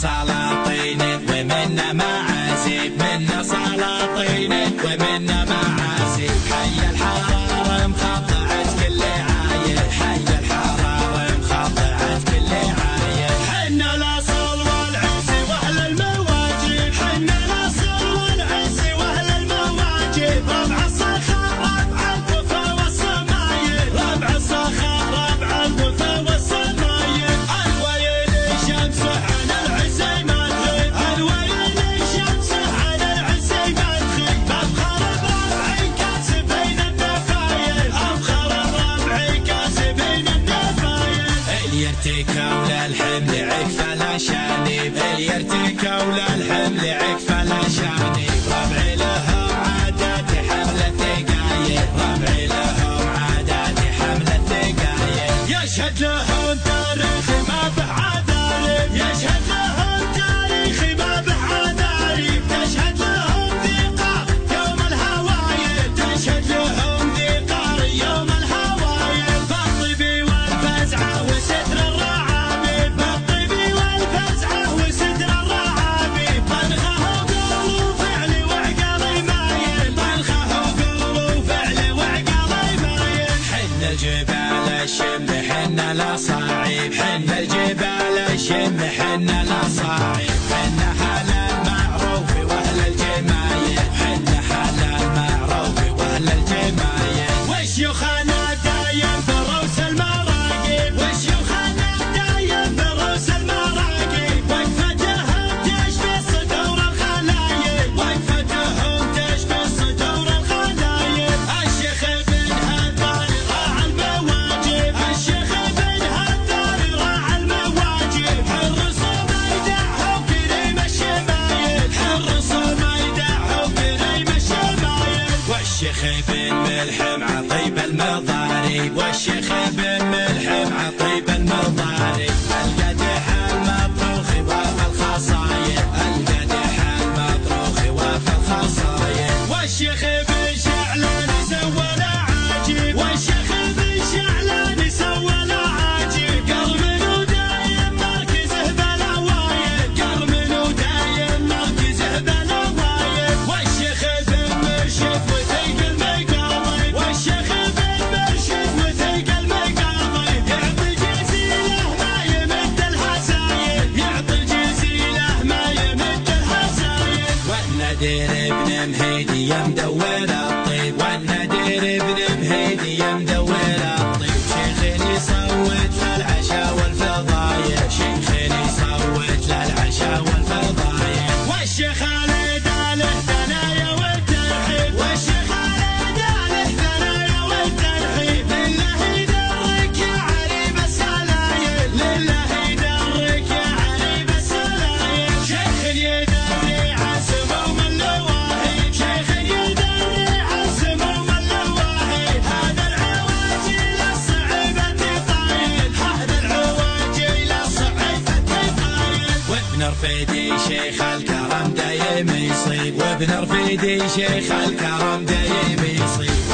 سلاطين ومنا معازيم، منا سلاطين ومنا معازيم. حي الحرارة مخضعة كل عايل، حي الحرارة مخضعة كل عايل. حنا الاصل والعز واهل المواجب، حنا الاصل والعز واهل المواجب. ربع الصخر ربع الوفا والصمايل، ربع الصخر ربع الوفا والصمايل. الويل الشمس عن العز ما تغيب، الويل الشمس عن العز ما تغيب. افخر بربعي كاسبين النفايل، افخر بربعي كاسبين النفايل. اللي يرتكى ولا الحمل عكفه لا شانب، اللي يرتكى ولا الحمل عكفه لا شانب. ربعي لهم عادات حمل الثقايل، ربعي لهم عادات حمل الثقايل. يشهد لهم تاريخ ما به عذارب، يشهد لهم تاريخ ما به عذارب. تشهد لهم ذقار يوم الهوايل، تشهد لهم ذقار يوم الهوايل. بالطبي والفزعه وستر الرعابيب، بالطبي والفزعه وستر الرعابيب. منخه وقول وفعل وعقلي مايل، منخه وقول وفعل وعقلي مايل. حنا الجبال الشم حنا الاصاعيب، حنا الجبال الشم حنا الاصاعيب. حنا حال المعروف واهل الجمايل، حنا حال المعروف واهل الجمايل. وشيوخنا دايم بروس المراقب، وشيوخنا دايم بروس المراقب. وقفتهم تشفي صدور الخلايل، وقفتهم تشفي صدور الخلايل. الشيخ ابن هذار راعى المواجب، الشيخ ابن هذار راعى المواجب. حرص ما يدعهم كريم الشمايل، حرص ما يدعهم كريم الشمايل. والشيخ ابن ملحم عطيب المضارب، والشيخ ابن ملحم عطيب المضارب. القدح المطروخ وفي الخصايل، القدح المطروخ وفي الخصايل. والشيخ ابن شعلان سوى العاجب، والشيخ ابن شعلان سوى العاجب. قرمن ودايم مركزه بالاوايل، قرمن ودايم مركزه بالاوايل. والشيخ ابن مرشد وثيق المقاضي، والشيخ ابن مرشد وثيق المقاضي. يعطي جزيله ما يمد الحسايل، يعطي جزيله ما يمد الحسايل. والنادر ابن مهيدي مدور الطيب، والنادر ابن مهيدي مدور الطيب. شيخ يصوت للعشاء والفضايل، شيخ يصوت للعشاء والفضايل. والشيخ خالد له ثنايا والترحيب، والشيخ خالد له ثنايا والترحيب. لله يدرك يا عريب السلايل، لله يدرك يا عريب السلايل. شيخ يدري عن سموم اللواهي، شيخ يدري عن سموم اللواهي. هذا العواجيل الصعيبة طايل، هذا العواجيل الصعيبة طايل. وابن رفيدي شيخ الكرم دايم يصيب، وابن رفيدي شيخ الكرم دايم يصيب.